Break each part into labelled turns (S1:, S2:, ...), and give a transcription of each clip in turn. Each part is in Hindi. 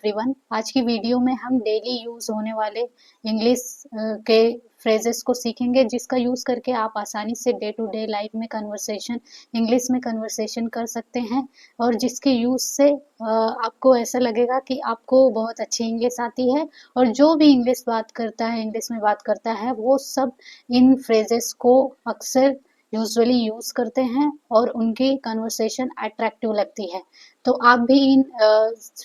S1: एवरीवन। आज की वीडियो में हम डेली यूज होने वाले इंग्लिश के फ्रेजेस को सीखेंगे, जिसका यूज करके आप आसानी से डे टू डे लाइफ में कन्वर्सेशन इंग्लिश में कन्वर्सेशन कर सकते हैं और जिसके यूज से आपको ऐसा लगेगा कि आपको बहुत अच्छी इंग्लिश आती है। और जो भी इंग्लिश बात करता है, इंग्लिश में बात करता है, वो सब इन फ्रेजेस को अक्सर यूजुअली यूज करते हैं और उनकी कन्वर्सेशन अट्रैक्टिव लगती है। तो आप भी इन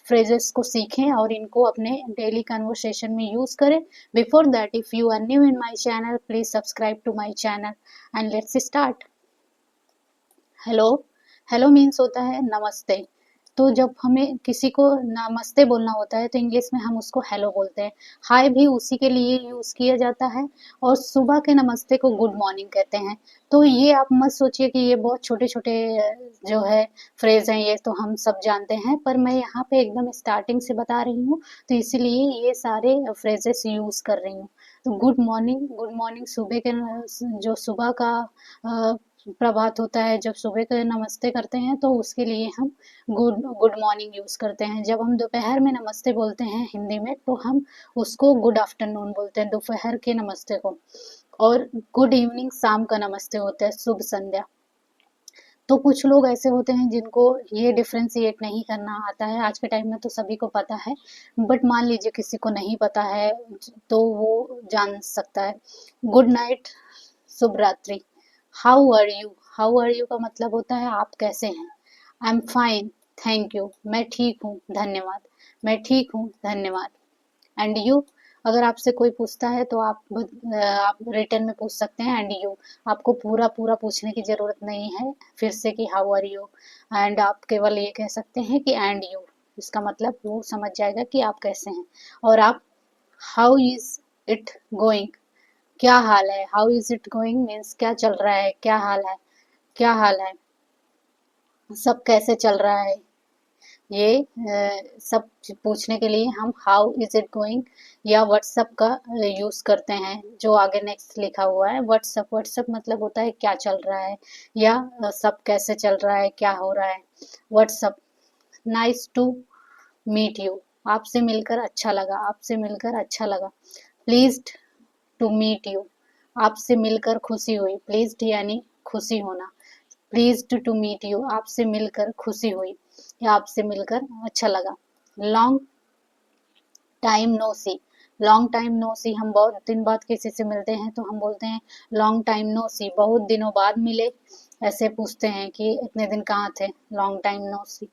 S1: फ्रेजेस को सीखें और इनको अपने डेली कन्वर्सेशन में यूज करें। Before that, if you are new in my channel, please subscribe to my channel and let's start. Hello. Hello means होता है नमस्ते। तो जब हमें किसी को नमस्ते बोलना होता है तो इंग्लिश में हम उसको हेलो बोलते हैं। हाय भी उसी के लिए यूज किया जाता है और सुबह के नमस्ते को गुड मॉर्निंग कहते हैं। तो ये आप मत सोचिए कि ये बहुत छोटे छोटे जो है फ्रेज हैं, ये तो हम सब जानते हैं, पर मैं यहाँ पे एकदम स्टार्टिंग से बता रही हूँ तो इसीलिए ये सारे फ्रेजेस यूज कर रही हूँ। तो गुड मॉर्निंग, गुड मॉर्निंग सुबह के जो सुबह का प्रभात होता है, जब सुबह के नमस्ते करते हैं तो उसके लिए हम गुड गुड मॉर्निंग यूज करते हैं। जब हम दोपहर में नमस्ते बोलते हैं हिंदी में तो हम उसको गुड आफ्टरनून बोलते हैं, दोपहर के नमस्ते को। और गुड इवनिंग शाम का नमस्ते होता है, शुभ संध्या। तो कुछ लोग ऐसे होते हैं जिनको ये डिफ्रेंशिएट नहीं करना आता है। आज के टाइम में तो सभी को पता है, बट मान लीजिए किसी को नहीं पता है तो वो जान सकता है। गुड नाइट, शुभ रात्रि। How are you, how are you का मतलब होता है आप कैसे हैं। I am fine, thank you, मैं ठीक हूँ धन्यवाद, मैं ठीक हूँ धन्यवाद। एंड यू, अगर आपसे कोई पूछता है तो आप रिटर्न में पूछ सकते हैं एंड यू। आपको पूरा पूरा पूछने की जरूरत नहीं है फिर से कि हाउ आर यू, एंड आप केवल ये कह सकते हैं कि एंड यू। इसका मतलब वो समझ जाएगा कि आप कैसे हैं। और आप हाउ इज इट गोइंग, क्या हाल है। How is it going means क्या चल रहा है, क्या हाल है, क्या हाल है, सब कैसे चल रहा है। ये सब पूछने के लिए हम हाउ इज इट गोइंग या व्हाट्सअप का यूज करते हैं। जो आगे नेक्स्ट लिखा हुआ है व्हाट्सअप, व्हाट्सअप मतलब होता है क्या चल रहा है या सब कैसे चल रहा है, क्या हो रहा है। What's up. Nice to meet you, आपसे मिलकर अच्छा लगा, आपसे मिलकर अच्छा लगा। प्लीज्ड टू मीट यू, आपसे मिलकर खुशी हुई। प्लीज्ड यानी खुशी होना। प्लीज्ड टू मीट यू, आपसे मिलकर खुशी हुई या आपसे मिलकर अच्छा लगा। लॉन्ग टाइम नो सी, लॉन्ग टाइम नो सी, हम बहुत दिन बाद किसी से मिलते हैं तो हम बोलते हैं लॉन्ग टाइम नो सी, बहुत दिनों बाद मिले। ऐसे पूछते हैं कि इतने दिन कहाँ थे, long time no see.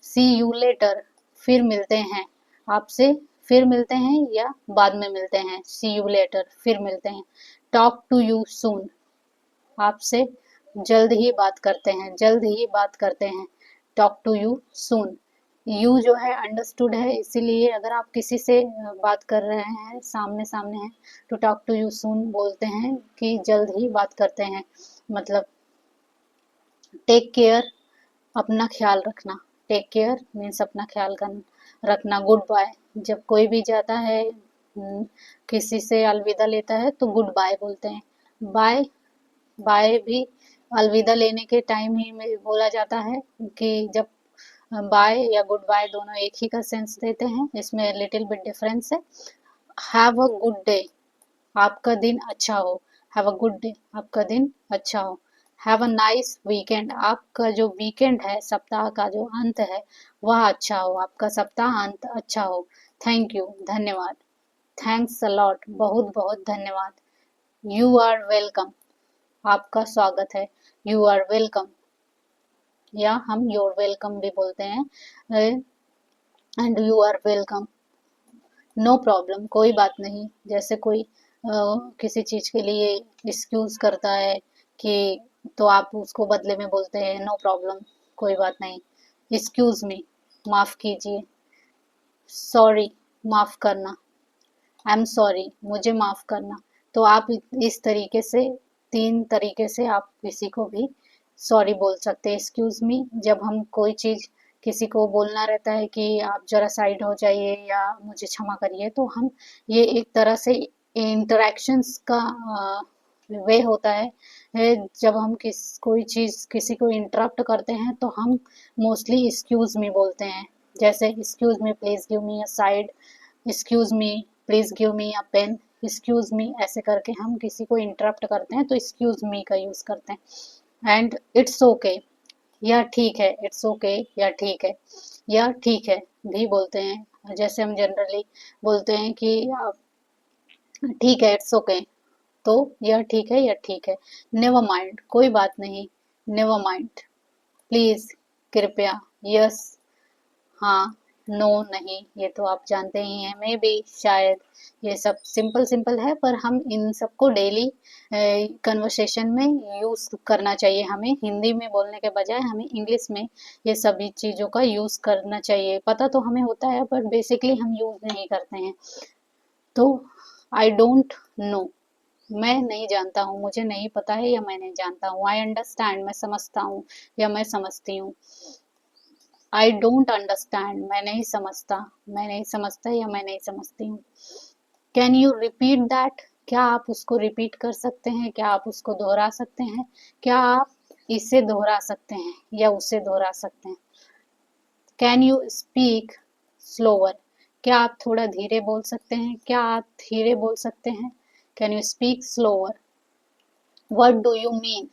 S1: See you later, फिर मिलते हैं, आपसे फिर मिलते हैं या बाद में मिलते हैं। सी यू लेटर, फिर मिलते हैं। टॉक टू यू सून, आपसे जल्द ही बात करते हैं, जल्द ही बात करते हैं। Talk to you soon. You जो है अंडरस्टूड है, इसीलिए अगर आप किसी से बात कर रहे हैं, सामने सामने हैं, तो टॉक टू यू सून बोलते हैं कि जल्द ही बात करते हैं। मतलब टेक केयर, अपना ख्याल रखना। टेक केयर मीन्स अपना ख्याल रखना। गुड बाय, जब कोई भी जाता है किसी से अलविदा लेता है तो गुड बाय बोलते हैं। बाय, बाय भी अलविदा लेने के टाइम ही में बोला जाता है कि जब बाय या गुड बाय दोनों एक ही का सेंस देते हैं, इसमें लिटिल बिट डिफरेंस है। हैव अ गुड डे, आपका दिन अच्छा हो। हैव अ गुड डे, आपका दिन अच्छा हो। हैव अ नाइस वीकेंड, आपका जो वीकेंड है, सप्ताह का जो अंत है, वह अच्छा हो, आपका सप्ताह अंत अच्छा हो। थैंक यू, धन्यवाद। थैंक्स अ लॉट, बहुत बहुत धन्यवाद। यू आर वेलकम, आपका स्वागत है। यू आर वेलकम या हम योर वेलकम भी बोलते हैं। And you are welcome. No problem, कोई बात नहीं। जैसे कोई किसी चीज के लिए एक्सक्यूज करता है कि तो आप उसको बदले में बोलते हैं नो प्रॉब्लम, कोई बात नहीं। एक्सक्यूज मी, माफ कीजिए। सॉरी, माफ करना। आई एम सॉरी, मुझे माफ करना। तो आप इस तरीके से, तीन तरीके से आप किसी को भी सॉरी बोल सकते हैं। एक्सक्यूज मी, जब हम कोई चीज किसी को बोलना रहता है कि आप जरा साइड हो जाइए या मुझे क्षमा करिए, तो हम ये एक तरह से इंटरेक्शंस का वे होता है। जब हम कोई चीज किसी को इंटरप्ट करते हैं तो हम मोस्टली एक्सक्यूज मी बोलते हैं। जैसे excuse me please give me a side, excuse me please give me a pen, excuse me, ऐसे करके हम किसी को इंटरप्ट करते हैं तो एक्सक्यूज मी का यूज करते हैं। एंड इट्स ओके, यह ठीक है, इट्स ओके, यह ठीक है, यह ठीक है भी बोलते हैं। जैसे हम जनरली बोलते हैं कि ठीक है, इट्स ओके, तो यह ठीक है, यह ठीक है। नेवर माइंड, कोई बात नहीं, नेवर माइंड। प्लीज, कृपया, यस, हाँ, नो, नहीं, ये तो आप जानते ही हैं, मे बी, शायद। ये सब सिंपल सिंपल है, पर हम इन सबको डेली कन्वर्सेशन में यूज करना चाहिए। हमें हिंदी में बोलने के बजाय हमें इंग्लिश में ये सभी चीज़ों का यूज करना चाहिए। पता तो हमें होता है, पर बेसिकली हम यूज नहीं करते हैं। तो आई डोंट नो, मैं नहीं जानता हूँ, मुझे नहीं पता है या मैं नहीं जानता हूँ। आई अंडरस्टैंड, मैं समझता हूँ या मैं समझती हूँ। आई डोंट अंडरस्टैंड, मैं नहीं समझता, मैं नहीं समझता या मैं नहीं समझती हूँ। कैन यू रिपीट दैट, क्या आप उसको रिपीट कर सकते हैं, क्या आप उसको दोहरा सकते हैं, क्या आप इसे दोहरा सकते हैं या उसे दोहरा सकते हैं। कैन यू स्पीक स्लोअर, क्या आप थोड़ा धीरे बोल सकते हैं, क्या आप धीरे बोल सकते हैं। Can you speak slower. What do you mean,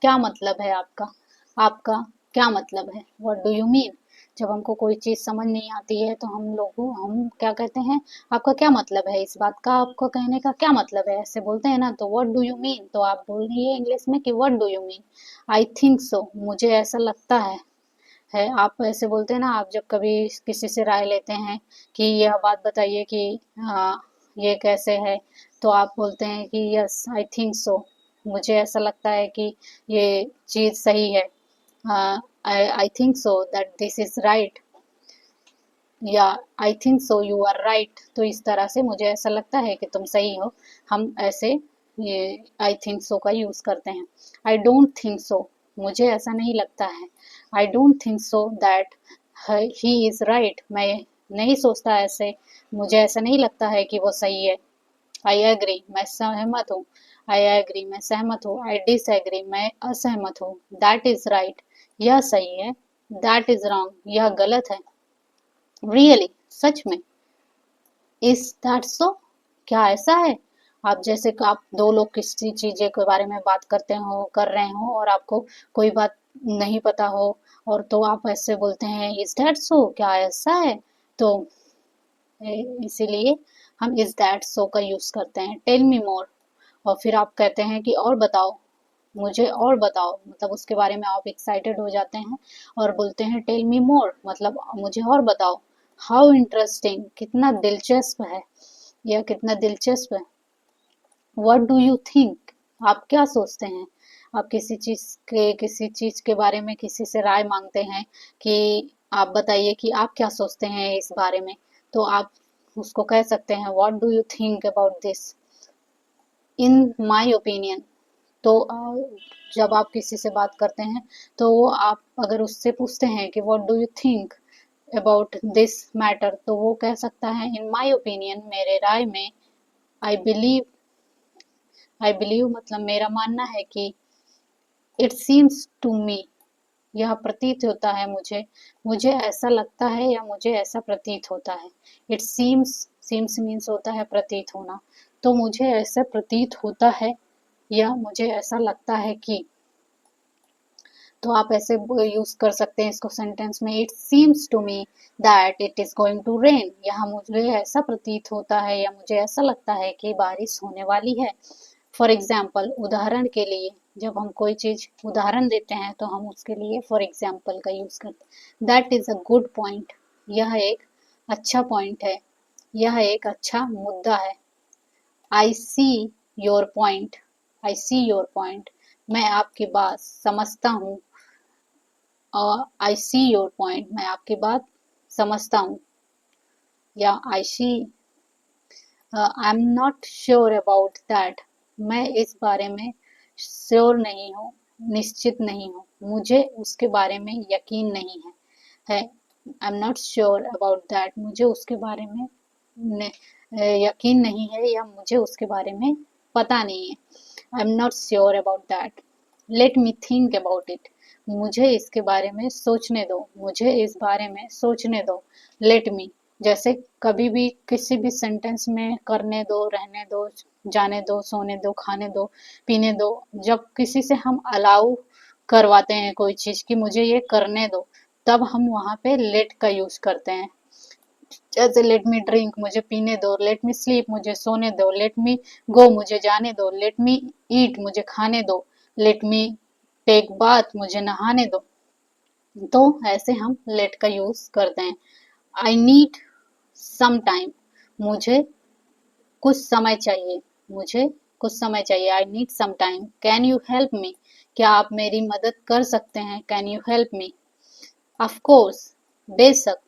S1: क्या मतलब है आपका, आपका क्या मतलब है। व्हाट डू यू मीन, जब हमको कोई चीज समझ नहीं आती है तो हम क्या कहते हैं, आपका क्या मतलब है इस बात का, आपको कहने का क्या मतलब है, ऐसे बोलते हैं ना। तो व्हाट डू यू मीन, तो आप बोल रही है इंग्लिश में कि what do you mean. I think सो, मुझे ऐसा लगता है। आप ऐसे बोलते हैं ना, आप जब कभी किसी से राय लेते हैं कि यह बात बताइए कि ये कैसे है, तो आप बोलते हैं कि यस आई थिंक सो, मुझे ऐसा लगता है कि ये चीज सही है। I think so that this is right, या I think so you are right. तो इस तरह से मुझे ऐसा लगता है कि तुम सही हो, हम ऐसे ये आई थिंक सो का यूज करते हैं। आई डोंट थिंक सो, मुझे ऐसा नहीं लगता है। I don't think so that he is right, मैं नहीं सोचता ऐसे, मुझे ऐसा नहीं लगता है कि वो सही है। आई एग्री, मैं सहमत हूँ। आई एग्री, मैं सहमत हूँ। आई डिसएग्री, मैं असहमत हूँ। दैट इज राइट, यह सही है। दैट इज रॉन्ग, यह गलत है। रियली, सच में। इज दैट सो, क्या ऐसा है। आप जैसे कि आप दो लोग किसी चीजें के बारे में बात करते हो, कर रहे हो, और आपको कोई बात नहीं पता हो, और तो आप ऐसे बोलते हैं इज दैट सो, क्या ऐसा है। तो इसीलिए हम इज दैट सो का यूज करते हैं। टेल मी मोर, और फिर आप कहते हैं कि और बताओ, मुझे और बताओ, मतलब उसके बारे में आप एक्साइटेड हो जाते हैं और बोलते हैं टेल मी मोर, मतलब मुझे और बताओ। हाउ इंटरेस्टिंग, कितना दिलचस्प है, यह कितना दिलचस्प है। व्हाट डू यू थिंक, आप क्या सोचते हैं। आप किसी चीज के बारे में किसी से राय मांगते हैं कि आप बताइए कि आप क्या सोचते हैं इस बारे में, तो आप उसको कह सकते हैं what do you think about this, in my opinion. तो जब आप किसी से बात करते हैं तो आप अगर उससे पूछते हैं कि what do you think about this matter, तो वो कह सकता है इन माय ओपिनियन, मेरे राय में। आई बिलीव, आई बिलीव मतलब मेरा मानना है कि इट सीम्स टू मी, यह प्रतीत होता है मुझे, मुझे ऐसा लगता है या मुझे ऐसा प्रतीत होता है। इट सीम्स, सीम्स मीन्स होता है प्रतीत होना, तो मुझे ऐसा प्रतीत होता है या मुझे ऐसा लगता है कि, तो आप ऐसे यूज कर सकते हैं इसको सेंटेंस में। It seems to me that it is going to rain, यहाँ मुझे ऐसा प्रतीत होता है या मुझे ऐसा लगता है कि बारिश होने वाली है। फॉर एग्जाम्पल, उदाहरण के लिए, जब हम कोई चीज उदाहरण देते हैं तो हम उसके लिए फॉर एग्जाम्पल का यूज करते हैं। That is a good point, यह एक अच्छा पॉइंट है, यह एक अच्छा मुद्दा है। I see your point, I see your point, मैं आपकी बात समझता हूँ। आई सी योर पॉइंट, मैं आपकी बात समझता हूँ। या I see, I am not sure about that, मैं इस बारे में श्योर नहीं हूँ, निश्चित नहीं हूँ, मुझे उसके बारे में यकीन नहीं है। I am not sure about that, मुझे उसके बारे में यकीन नहीं है या मुझे उसके बारे में पता नहीं है। I am not sure about that, let me think about it, मुझे इसके बारे में सोचने दो, मुझे इस बारे में सोचने दो। लेट मी, जैसे कभी भी किसी भी सेंटेंस में करने दो, रहने दो, जाने दो, सोने दो, खाने दो, पीने दो, जब किसी से हम अलाउ करवाते हैं कोई चीज कि मुझे ये करने दो, तब हम वहां पे लेट का यूज करते हैं। जैसे लेट मी ड्रिंक, मुझे पीने दो, लेट मी स्लीप, मुझे सोने दो, लेट मी गो, मुझे जाने दो, लेट मी ईट, मुझे खाने दो, लेट मी टेक बाथ, मुझे नहाने दो। तो ऐसे हम लेट का यूज करते हैं। आई नीड सम टाइम, मुझे कुछ समय चाहिए, मुझे कुछ समय चाहिए। I need some time. Can you help me, क्या आप मेरी मदद कर सकते हैं? Can you help me? Of course, बेशक।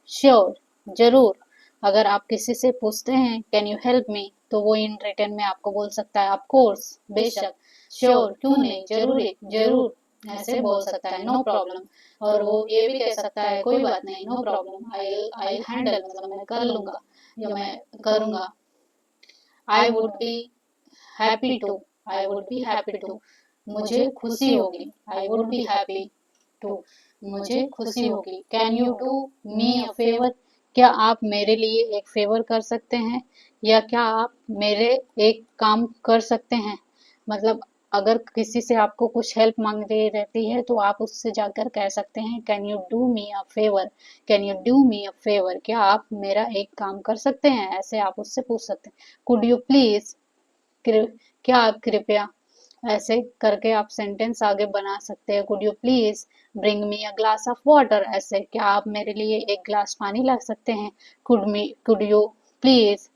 S1: श्योर, जरूर। अगर आप किसी से पूछते हैं कैन यू हेल्प मी, तो वो इन रिटर्न में आपको बोल सकता है ऑफ कोर्स, बेशक। श्योर, क्यों नहीं, जरूरी, जरूर, ऐसे बोल सकता है। नो प्रॉब्लम, और वो ये भी कह सकता है कोई बात नहीं, नो प्रॉब्लम, आई हैंडल, मतलब मैं कर लूंगा या मैं करूंगा। I would be happy to, I would be happy to, मुझे खुशी होगी। I would be happy to, मुझे खुशी होगी। Can you do me a favour, क्या आप मेरे लिए एक फेवर कर सकते हैं, या क्या आप मेरे एक काम कर सकते हैं? मतलब अगर किसी से आपको कुछ हेल्प मांगनी रहती है तो आप उससे जाकर कह सकते हैं can you do me a favour, can you do me a favour, क्या आप मेरा एक काम कर सकते हैं? ऐसे आप उससे पूछ सकते हैं। कुड यू प्लीज, क्या आप कृपया, ऐसे करके आप सेंटेंस आगे बना सकते हैं। Could you please bring me a glass of water, ऐसे क्या आप मेरे लिए एक ग्लास पानी ला सकते हैं? Could you please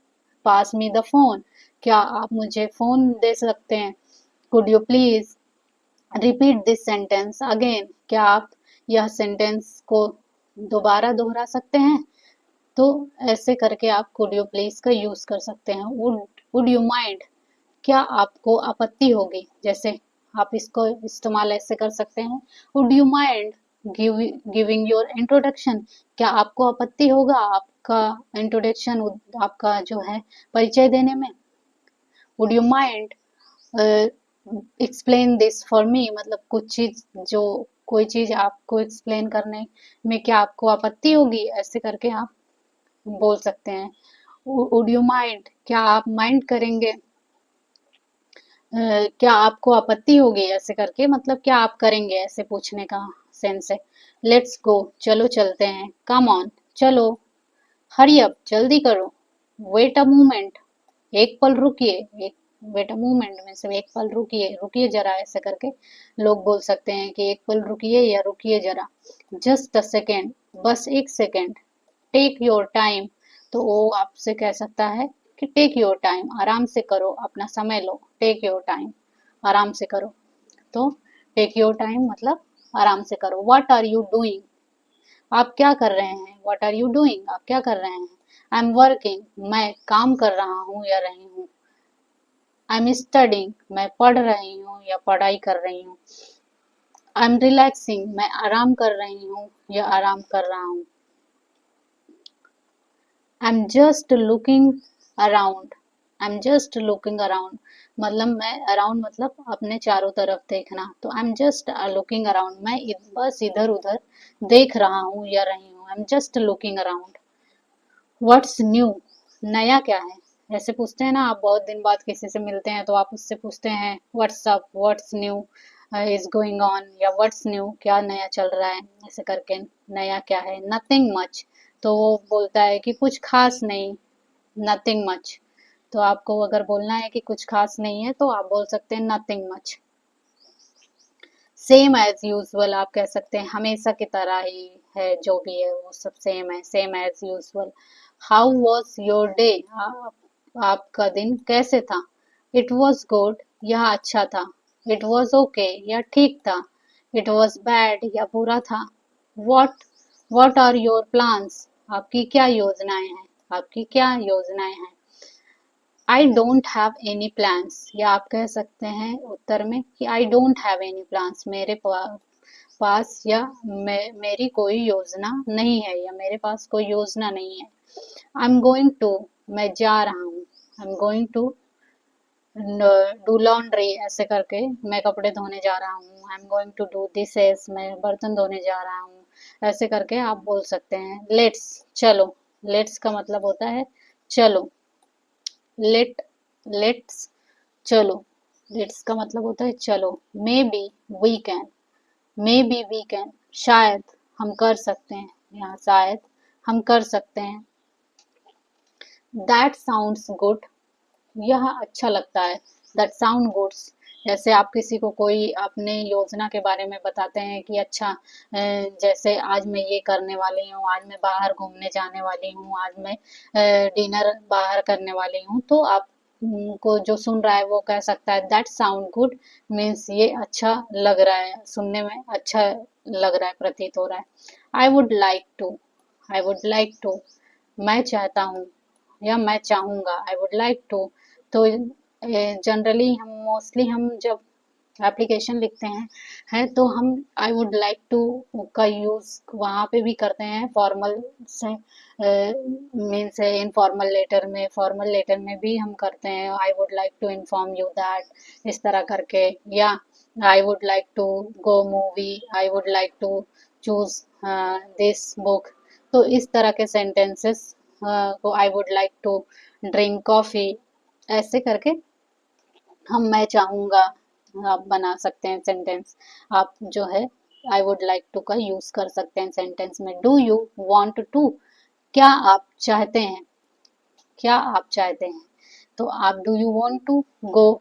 S1: pass me the phone, क्या आप मुझे फोन दे सकते हैं? Could you please repeat this sentence again, क्या आप यह सेंटेंस को दोबारा दोहरा सकते हैं? तो ऐसे करके आप कुड यू प्लीज का यूज कर सकते हैं। वुड यू माइंड, क्या आपको आपत्ति होगी, जैसे आप इसको इस्तेमाल ऐसे कर सकते हैं। Would you mind giving your introduction, क्या आपको आपत्ति होगा आपका इंट्रोडक्शन, आपका जो है परिचय देने में? Would you mind explain this for me, मतलब कुछ चीज जो कोई चीज आपको एक्सप्लेन करने में क्या आपको आपत्ति होगी, ऐसे करके आप बोल सकते हैं। वुड यू माइंड, क्या आप माइंड करेंगे, क्या आपको आपत्ति होगी, ऐसे करके मतलब क्या आप करेंगे, ऐसे पूछने का सेंस है। लेट्स गो, चलो चलते हैं। कम ऑन, चलो। हरी अप, जल्दी करो। वेट अ मोमेंट, एक पल रुकिए। एक वेट अ मोमेंट में से एक पल रुकिए, रुकिए जरा, ऐसे करके लोग बोल सकते हैं कि एक पल रुकिए या रुकिए जरा। जस्ट अ सेकेंड, बस एक सेकेंड। टेक योर टाइम, तो वो आपसे कह सकता है कि टेक योर टाइम, आराम से करो, अपना समय लो। टेक योर टाइम, आराम से करो। तो टेक योर टाइम मतलब आराम से करो। व्हाट आर यू डूइंग, आप क्या कर रहे हैं? व्हाट आर यू डूइंग, आप क्या कर रहे हैं? आई एम वर्किंग, मैं काम कर रहा हूँ या रही हूँ। आई एम स्टडिंग, मैं पढ़ रही हूँ या पढ़ाई कर रही हूँ। आई एम रिलैक्सिंग, मैं आराम कर रही हूँ या आराम कर रहा हूँ। I am just looking around, I am just looking around, मतलब मैं अराउंड मतलब अपने चारों तरफ देखना। तो I am just looking around, मैं बस इधर उधर देख रहा हूँ या रही हूँ। I am just looking around. What's new, नया क्या है? ऐसे पूछते हैं ना, आप बहुत दिन बाद किसी से मिलते हैं तो आप उससे पूछते हैं what's up, what's new is going on, या व्हाट्स न्यू, क्या नया चल रहा है, ऐसे करके। नया क्या है? नथिंग मच, तो वो बोलता है कि कुछ खास नहीं, नथिंग मच। तो आपको अगर बोलना है कि कुछ खास नहीं है तो आप बोल सकते हैं nothing much. Same as usual, आप कह सकते हैं हमेशा की तरह ही है, जो भी है वो सब सेम है, same as usual. How was your day, आपका दिन कैसे था? इट वॉज गुड, यह अच्छा था। इट वॉज ओके, यह ठीक था। इट वॉज बैड, यह बुरा था। What what are your plans, आपकी क्या योजनाएं हैं? आपकी क्या योजनाएं हैं? I don't have any plans, या आप कह सकते हैं उत्तर में कि I don't have any plans, मेरे पास या मेरी कोई योजना नहीं है, या मेरे पास कोई योजना नहीं है। आई एम गोइंग टू, मैं जा रहा हूँ। I am going to do laundry ऐसे करके मैं कपड़े धोने जा रहा हूँ। I am going to do dishes मैं बर्तन धोने जा रहा हूँ। ऐसे करके आप बोल सकते हैं। लेट्स चलो, लेट्स का मतलब होता है चलो। लेट लेट्स चलो, लेट्स का मतलब होता है चलो। Maybe we can, maybe we can शायद हम कर सकते हैं, यहाँ शायद हम कर सकते हैं। दैट साउंड्स गुड, यह अच्छा लगता है। दैट साउंड गुड्स, जैसे आप किसी को कोई अपने योजना के बारे में बताते हैं कि अच्छा जैसे आज मैं ये करने वाली हूँ, आज मैं बाहर घूमने जाने वाली हूँ, आज मैं डिनर बाहर करने वाली हूँ, तो आप को जो सुन रहा है वो कह सकता है दैट साउंड गुड, मीन्स ये अच्छा लग रहा है, सुनने में अच्छा लग रहा है, प्रतीत हो रहा है। I would like to, I would like to मैं चाहता हूँ या मैं चाहूंगा। आई वुड लाइक टू, तो जनरली हम मोस्टली हम जब एप्लीकेशन लिखते हैं तो हम आई वुड लाइक टू का यूज वहाँ पे भी करते हैं, फॉर्मल से मीन्स इनफॉर्मल लेटर में, फॉर्मल लेटर में भी हम करते हैं I would like to inform you that, इस तरह करके। या I would like to go movie, I would like to choose this book, तो इस तरह के सेंटेंसेस को I would like to drink coffee ऐसे करके हम मैं चाहूंगा आप बना सकते हैं सेंटेंस। आप जो है आई वुड लाइक टू का यूज कर सकते हैं सेंटेंस में। डू यू वांट टू, क्या आप चाहते हैं, क्या आप चाहते हैं, तो आप do you want to go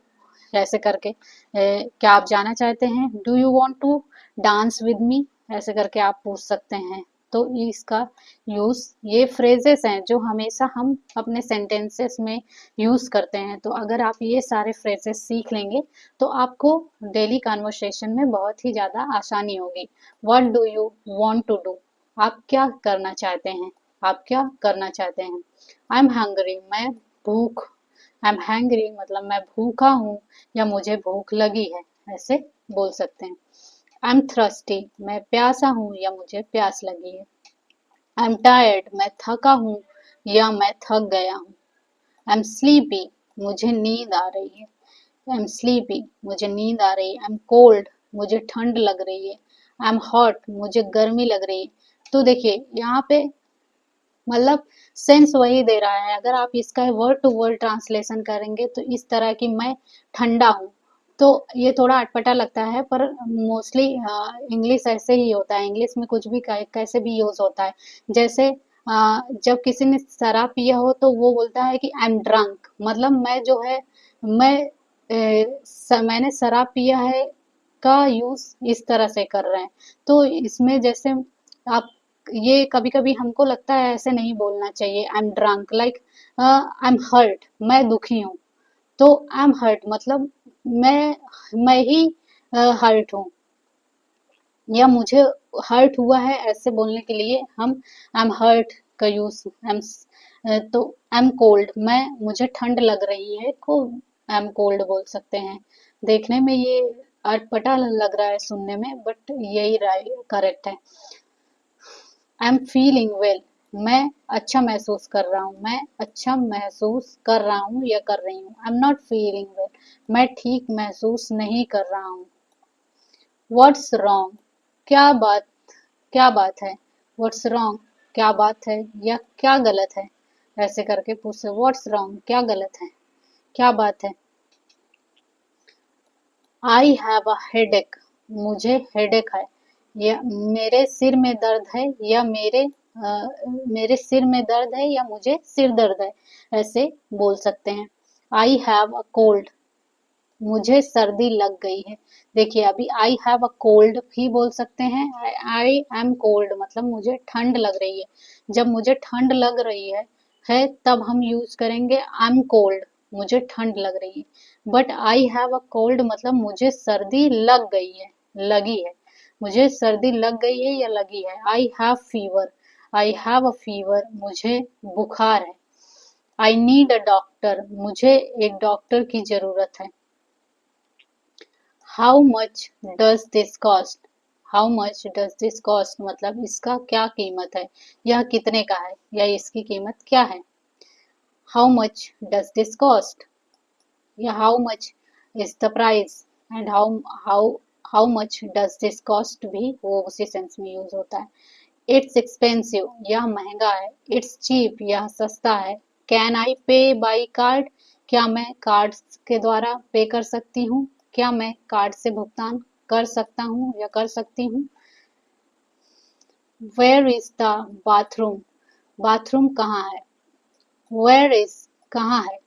S1: ऐसे करके क्या आप जाना चाहते हैं। Do you want to dance with me ऐसे करके आप पूछ सकते हैं। तो इसका यूज, ये फ्रेजेस हैं जो हमेशा हम अपने सेंटेंसेस में यूज करते हैं। तो अगर आप ये सारे फ्रेजेस सीख लेंगे तो आपको डेली कन्वर्सेशन में बहुत ही ज्यादा आसानी होगी। What do you want to do, आप क्या करना चाहते हैं, आप क्या करना चाहते हैं। आई एम हंग्री, मैं भूख, आई एम हैंग्री मतलब मैं भूखा हूँ या मुझे भूख लगी है, ऐसे बोल सकते हैं। आई एम थ्रस्टी, मैं प्यासा हूँ या मुझे प्यास लगी है। आई एम टायर्ड, मैं थका हूँ या मैं थक गया हूँ। आई एम स्लीपी, मुझे नींद आ रही है। आई एम स्लीपी, मुझे नींद आ रही है। आई एम कोल्ड, मुझे ठंड लग रही है। आई एम हॉट, मुझे गर्मी लग रही है। तो देखिए यहाँ पे मतलब सेंस वही दे रहा है। अगर आप इसका वर्ड टू वर्ड ट्रांसलेशन करेंगे तो इस तरह की मैं ठंडा हूँ, तो ये थोड़ा अटपटा लगता है, पर मोस्टली इंग्लिश ऐसे ही होता है। इंग्लिश में कुछ भी कैसे भी यूज होता है। जैसे जब किसी ने शराब पिया हो तो वो बोलता है कि आई एम ड्रंक, मतलब मैं जो है मैं मैंने शराब पिया है का यूज इस तरह से कर रहे हैं। तो इसमें जैसे आप ये कभी कभी हमको लगता है ऐसे नहीं बोलना चाहिए। I am drunk like I am hurt, मैं दुखी हूँ, तो आई एम हर्ट मतलब मैं ही हर्ट हूँ या मुझे हर्ट हुआ है, ऐसे बोलने के लिए हम आई एम हर्ट का यूज तो आई एम कोल्ड, मैं मुझे ठंड लग रही है को आई एम कोल्ड बोल सकते हैं। देखने में ये अटपटा लग रहा है सुनने में, बट यही करेक्ट है। आई एम फीलिंग वेल, मैं अच्छा महसूस कर रहा हूँ, मैं अच्छा महसूस कर रहा हूँ या कर रही हूँ। I am not feeling well, मैं ठीक महसूस नहीं कर रहा हूँ। व्हाट्स रॉन्ग, क्या बात, क्या बात है। व्हाट्स रॉन्ग, क्या बात है या क्या गलत है, ऐसे करके पूछे। व्हाट्स रॉन्ग, क्या गलत है, क्या बात है। आई हैव अ हेडेक, मुझे हेडेक है या मेरे सिर में दर्द है या मेरे सिर में दर्द है या मुझे सिर दर्द है, ऐसे बोल सकते हैं। आई हैव अ कोल्ड, मुझे सर्दी लग गई है। देखिए अभी आई हैव अ कोल्ड भी बोल सकते हैं। आई एम कोल्ड मतलब मुझे ठंड लग रही है। जब मुझे ठंड लग रही है तब हम यूज करेंगे आई एम कोल्ड, मुझे ठंड लग रही है। But I have a cold मतलब मुझे सर्दी लग गई है, लगी है। मुझे सर्दी लग गई है या लगी है। I have fever, I have a fever मुझे बुखार है। आई नीड अ डॉक्टर, मुझे एक डॉक्टर की जरूरत है। How much does this cost, how much does this cost मतलब इसका क्या कीमत है, यह कितने का है या इसकी कीमत क्या है। How much does this cost, या how much is the price, and how much does this cost भी वो उसी सेंस में यूज होता है। इट्स एक्सपेंसिव, यह महंगा है। इट्स चीप, यह सस्ता है। कैन आई पे बाई कार्ड, क्या मैं कार्ड के द्वारा पे कर सकती हूँ, क्या मैं कार्ड से भुगतान कर सकता हूँ या कर सकती हूँ। Where is the bathroom, bathroom कहाँ है। वेयर इज कहाँ है,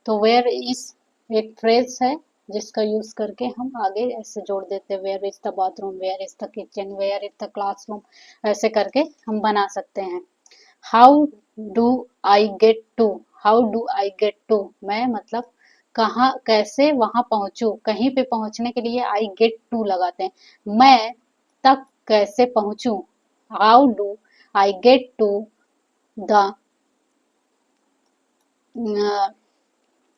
S1: तो वेयर इज एक फ्रेज है जिसका यूज करके हम आगे ऐसे जोड़ देते हैं, where is the bathroom, where is the kitchen, where is the classroom, ऐसे करके हम बना सकते हैं। How do I get to, how do I get to, मैं मतलब कहाँ कैसे वहां पहुंचू, कहीं पे पहुंचने के लिए आई गेट टू लगाते हैं। मैं तक कैसे पहुंचू, how do I get to the,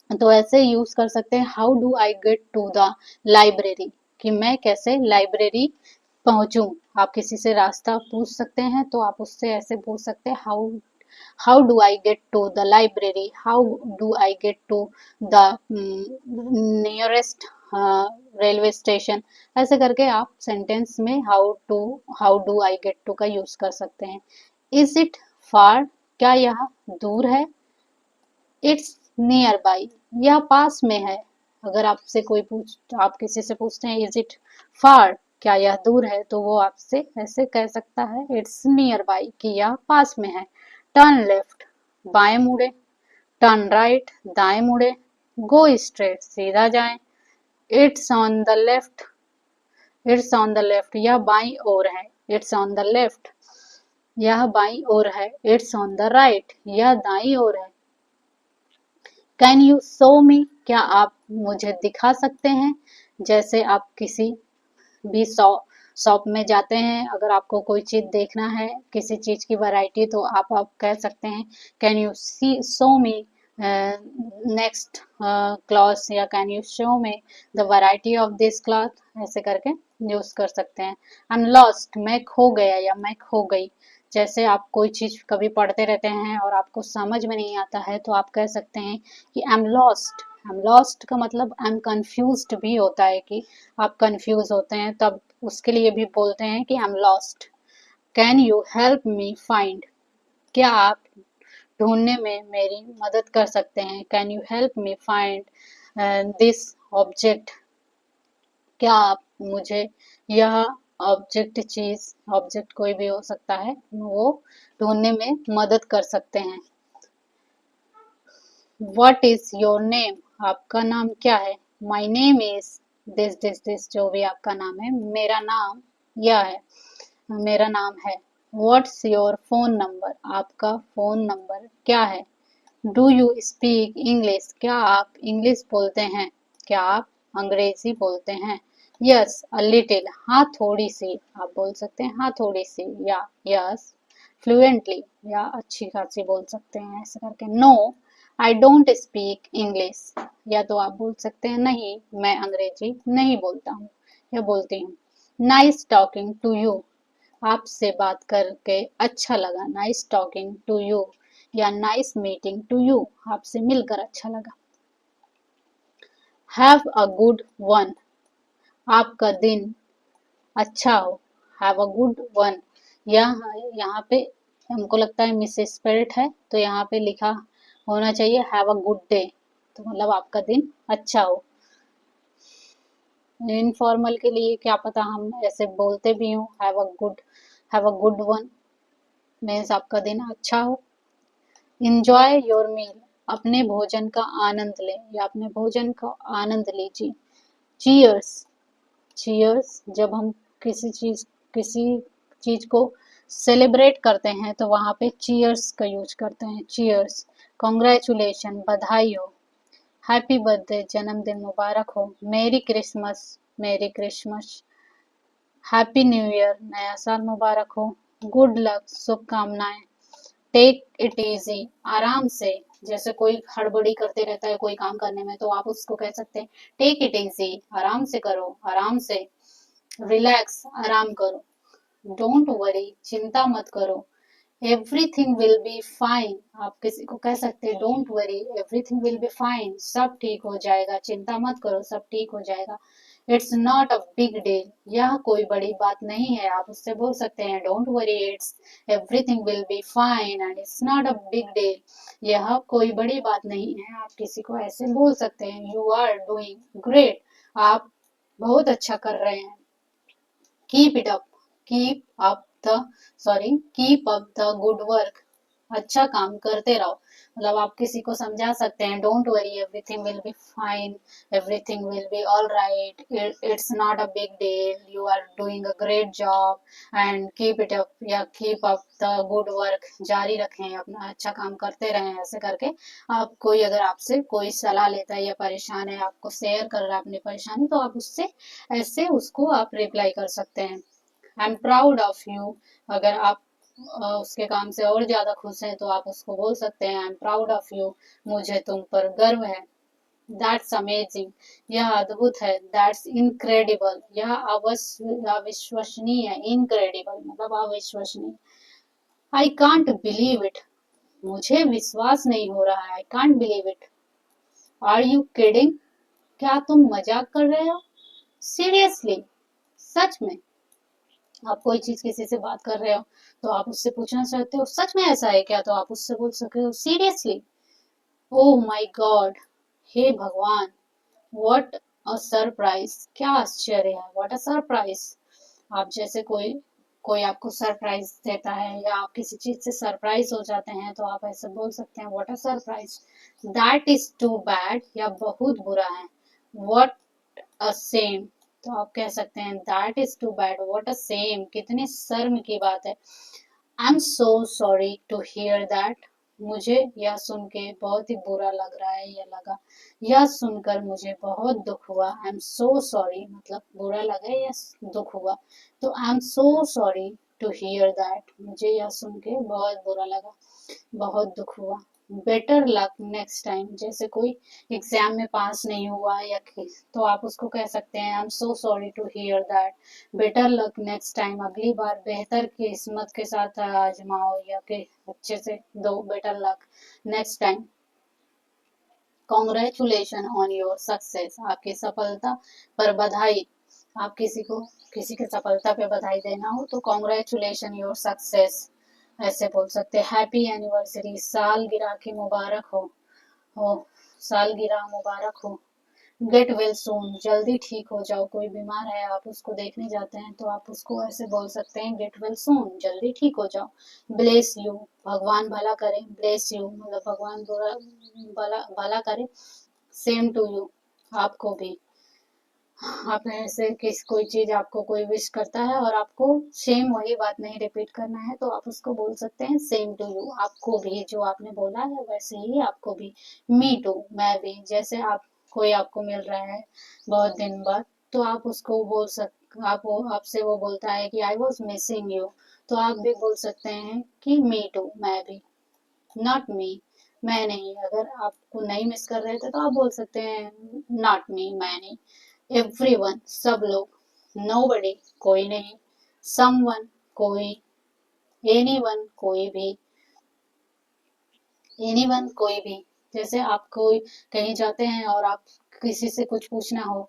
S1: तो ऐसे यूज कर सकते हैं how do I get to the library, कि मैं कैसे लाइब्रेरी पहुंचूं। आप किसी से रास्ता पूछ सकते हैं तो आप उससे ऐसे पूछ सकते हैं how do I get to the library, how do I get to the nearest railway station. ऐसे करके आप सेंटेंस में how do I get to का यूज कर सकते हैं। इज इट फार, क्या यह दूर है। इट्स नियर बाई, यह पास में है। अगर आपसे आप किसी से पूछते हैं इज इट फार, क्या यह दूर है, तो वो आपसे ऐसे कह सकता है इट्स नियर बाई, कि यह पास में है। टर्न लेफ्ट, बाएं मुड़े। टर्न राइट, दाएं मुड़े। गो स्ट्रेट, सीधा जाएं। It's on the left, it's on the left, यह बाईं ओर है। इट्स ऑन द लेफ्ट, यह बाईं ओर है। इट्स ऑन द राइट, यह दाईं ओर है। कैन यू शो मी, क्या आप मुझे दिखा सकते हैं। जैसे आप किसी भी शॉप में जाते हैं, अगर आपको कोई चीज देखना है, किसी चीज की वैरायटी, तो आप कह सकते हैं can you see show me next cloth, या can you show me the variety of this cloth, ऐसे करके यूज कर सकते हैं। आई एम लॉस्ट, मैं खो गया या मैं खो गई। जैसे आप कोई चीज कभी पढ़ते रहते हैं और आपको समझ में नहीं आता है, तो आप कह सकते हैं कि I am lost. I am lost का मतलब आई एम कंफ्यूज्ड भी होता है, कि आप कंफ्यूज होते हैं, तब उसके लिए भी बोलते हैं कि I am lost. Can you help me find, क्या आप ढूंढने में मेरी मदद कर सकते हैं। Can you help me find this object, क्या आप मुझे यह ऑब्जेक्ट कोई भी हो सकता है, वो ढूंढने में मदद कर सकते हैं। व्हाट इज योर नेम, आपका नाम क्या है। My name is this this this, जो भी आपका नाम है, मेरा नाम यह है, मेरा नाम है। व्हाट्स योर फोन नंबर, आपका फोन नंबर क्या है। डू यू स्पीक इंग्लिश, क्या आप इंग्लिश बोलते हैं, क्या आप अंग्रेजी बोलते हैं। यस अ लिटिल, हाँ थोड़ी सी, आप बोल सकते हैं हाँ थोड़ी सी, या यस फ्लुएंटली, या अच्छी खासी बोल सकते हैं ऐसे करके। No I don't speak English, या तो आप बोल सकते हैं नहीं मैं अंग्रेजी नहीं बोलता हूँ या बोलती हूँ। नाइस टॉकिंग टू यू, आपसे बात करके अच्छा लगा। नाइस टॉकिंग टू यू, या नाइस मीटिंग टू यू, आपसे मिलकर अच्छा लगा। हैव अ गुड वन, आपका दिन अच्छा हो। हैव अ गुड वन, यहाँ पे हमको लगता है मिस स्पेल्ड है, तो यहाँ पे लिखा होना चाहिए हैव अ गुड डे, तो मतलब आपका दिन अच्छा हो। इनफॉर्मल के लिए क्या पता हम ऐसे बोलते भी हूँ have a good one means आपका दिन अच्छा हो। इंजॉय योर मील, अपने भोजन का आनंद लें, या अपने भोजन का आनंद लीजिए। चीयर्स, चीयर्स जब हम किसी चीज को सेलिब्रेट करते हैं तो वहां पे चीयर्स का यूज करते हैं। चीयर्स। कॉन्ग्रेचुलेशन, बधाई हो। हैप्पी बर्थडे, जन्मदिन मुबारक हो। मेरी क्रिसमस, मेरी क्रिसमस। हैप्पी न्यू ईयर, नया साल मुबारक हो। गुड लक, शुभकामनाएं। टेक इट इजी, आराम से। जैसे कोई हड़बड़ी करते रहता है कोई काम करने में, तो आप उसको कह सकते हैं टेक इट इजी, आराम से करो, आराम से। रिलैक्स, आराम करो। डोंट वरी, चिंता मत करो। एवरीथिंग विल बी फाइन, आप किसी को कह सकते हैं don't worry, everything will be fine, सब ठीक हो जाएगा, चिंता मत करो, सब ठीक हो जाएगा। It's not a big deal, यह कोई बड़ी बात नहीं है, आप उससे बोल सकते हैं don't worry, it's everything will be fine and it's not a big deal, यह कोई बड़ी बात नहीं है, आप किसी को ऐसे बोल सकते हैं। यू आर डूइंग ग्रेट, आप बहुत अच्छा कर रहे हैं। Keep it up, keep up the keep up the good work, अच्छा काम करते रहो, मतलब आप किसी को समझा सकते हैं don't worry, everything will be fine, everything will be all right, it's not a big deal, you are doing a great job and keep it up, या keep up the good work, जारी रखें, अपना अच्छा काम करते रहें, ऐसे करके आप कोई अगर आपसे कोई सलाह लेता है या परेशान है, आपको शेयर कर रहा है अपनी परेशानी, तो आप उससे ऐसे उसको आप रिप्लाई कर सकते हैं। I am proud of you, अगर आप उसके काम से और ज्यादा खुश हैं तो आप उसको बोल सकते हैं I am proud of you, मुझे तुम पर गर्व है। दैट्स अमेजिंग, यह अद्भुत है। दैट्स इनक्रेडिबल, यह अविश्वसनीय है, इनक्रेडिबल मतलब अविश्वसनीय। आई कांट बिलीव इट, मुझे विश्वास नहीं हो रहा है, I can't believe it. Are you kidding, क्या तुम मजाक कर रहे हो? सीरियसली, सच में, आप कोई चीज किसी से बात कर रहे हो तो आप उससे पूछना चाहते हो सच में ऐसा है क्या, तो आप उससे बोल सकते हो सीरियसली। ओह माय गॉड, हे भगवान, व्हाट अ सरप्राइज, क्या आश्चर्य है, व्हाट अ सरप्राइज। आप जैसे कोई कोई आपको सरप्राइज देता है या आप किसी चीज से सरप्राइज हो जाते हैं तो आप ऐसे बोल सकते हैं what a surprise. That is too bad, या बहुत बुरा है। व्हाट अ सेम, तो आप कह सकते हैं that is too bad, what a shame, कितनी शर्म की बात है। I am so sorry to hear that, मुझे यह सुन के बहुत ही बुरा लग रहा है, या लगा, यह सुनकर मुझे बहुत दुख हुआ। आई एम सो सॉरी मतलब बुरा लगा या दुख हुआ, तो I am so sorry to hear that, मुझे यह सुन के बहुत बुरा लगा, बहुत दुख हुआ। बेटर लक नेक्स्ट टाइम, जैसे कोई एग्जाम में पास नहीं हुआ या तो आप उसको कह सकते हैं I am so sorry to hear that, better luck next time, अगली बार बेहतर किस्मत के साथ आजमाओ, या कि अच्छे से दो, better luck next time. Congratulation on your success, आपकी सफलता पर बधाई, आप किसी को किसी की सफलता पे बधाई देना हो तो कॉन्ग्रेचुलेशन योर सक्सेस ऐसे बोल सकते हैं। हैप्पी एनिवर्सरी, सालगिरह की मुबारक हो सालगिरह मुबारक हो। गेट वेल सून, जल्दी ठीक हो जाओ, कोई बीमार है आप उसको देखने जाते हैं तो आप उसको ऐसे बोल सकते हैं गेट वेल सून, जल्दी ठीक हो जाओ। ब्लेस यू, भगवान भला करे, ब्लेस यू मतलब भगवान बुरा भला भला करे। सेम टू यू, आपको भी, आप ऐसे किस कोई चीज आपको कोई विश करता है और आपको सेम वही बात नहीं रिपीट करना है तो आप उसको बोल सकते हैं सेम टू यू, आपको भी जो आपने बोला है वैसे ही आपको भी। मी टू, मैं भी, जैसे आप कोई आपको मिल रहा है बहुत दिन बाद तो आप उसको बोल आप आपसे वो बोलता है कि आई वॉज मिसिंग यू, तो आप भी बोल सकते हैं कि मी टू, मैं भी। नॉट मी, मैं नहीं, अगर आपको नहीं मिस कर रहे थे तो आप बोल सकते हैं नॉट मी, मैं नहीं। एवरीवन, सब लोग। नोबडी, कोई नहीं। समवन, कोई। एनीवन, कोई भी। एनीवन, कोई भी, जैसे आप कोई कहीं जाते हैं और आप किसी से कुछ पूछना हो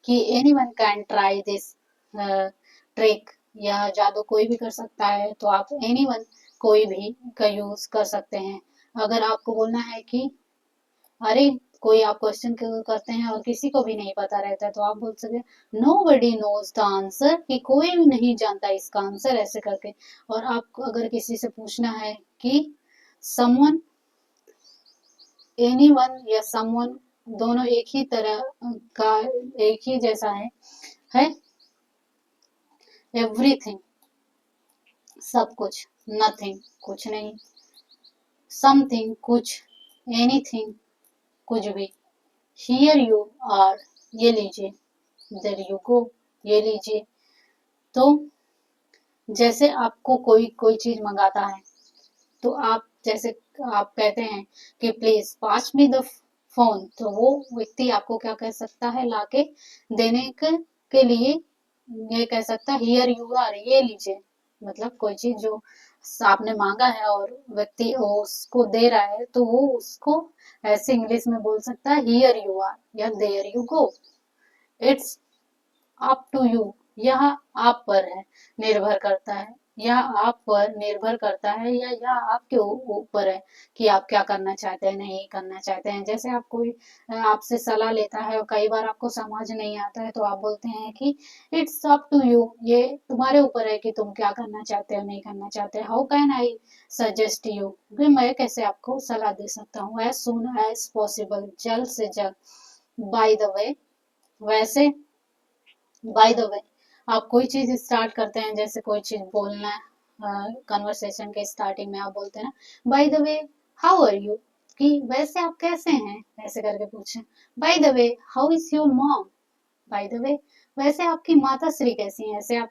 S1: कि anyone can try this trick, या जादू कोई भी कर सकता है तो आप एनीवन, कोई भी का यूज कर सकते हैं। अगर आपको बोलना है कि अरे कोई आप क्वेश्चन करते हैं और किसी को भी नहीं पता रहता है तो आप बोल सकते हैं nobody knows the answer, कि कोई भी नहीं जानता इसका आंसर, ऐसे करके। और आपको अगर किसी से पूछना है कि समवन, एनीवन या समवन, दोनों एक ही तरह का, एक ही जैसा है एवरीथिंग, सब कुछ, नथिंग, कुछ नहीं, समथिंग, कुछ, एनीथिंग, कुछ भी। हियर यू आर, ये लीजिए, देयर यू गो, ये लीजिए। तो जैसे आपको कोई कोई चीज मंगाता है तो आप जैसे आप कहते हैं कि please pass me the phone, तो वो व्यक्ति आपको क्या कह सकता है लाके देने के लिए ये कह सकता है हियर यू आर, ये लीजिए, मतलब कोई चीज जो आपने मांगा है और व्यक्ति वो उसको दे रहा है, तो वो उसको ऐसे इंग्लिश में बोल सकता है हियर यू आर या there you go. It's up to you, यह आप पर है, निर्भर करता है, यह आप पर निर्भर करता है, या यह आपके ऊपर है कि आप क्या करना चाहते हैं, नहीं करना चाहते हैं। जैसे आप कोई आपसे सलाह लेता है और कई बार आपको समझ नहीं आता है, तो आप बोलते हैं कि इट्स अप टू यू, ये तुम्हारे ऊपर है कि तुम क्या करना चाहते हो, नहीं करना चाहते। How can I suggest you, कि मैं कैसे आपको सलाह दे सकता हूँ। एज सुन एज पॉसिबल, जल्द से जल्द। बाय द वे, वैसे। बाय द वे, आप कोई चीज स्टार्ट करते हैं, जैसे कोई चीज बोलना है, कन्वर्सेशन के स्टार्टिंग में आप बोलते हैं ना, by the way how are you, कि वैसे आप कैसे हैं, ऐसे करके पूछें। By the way how is your mom, by the way वैसे आपकी माता श्री कैसी हैं, ऐसे आप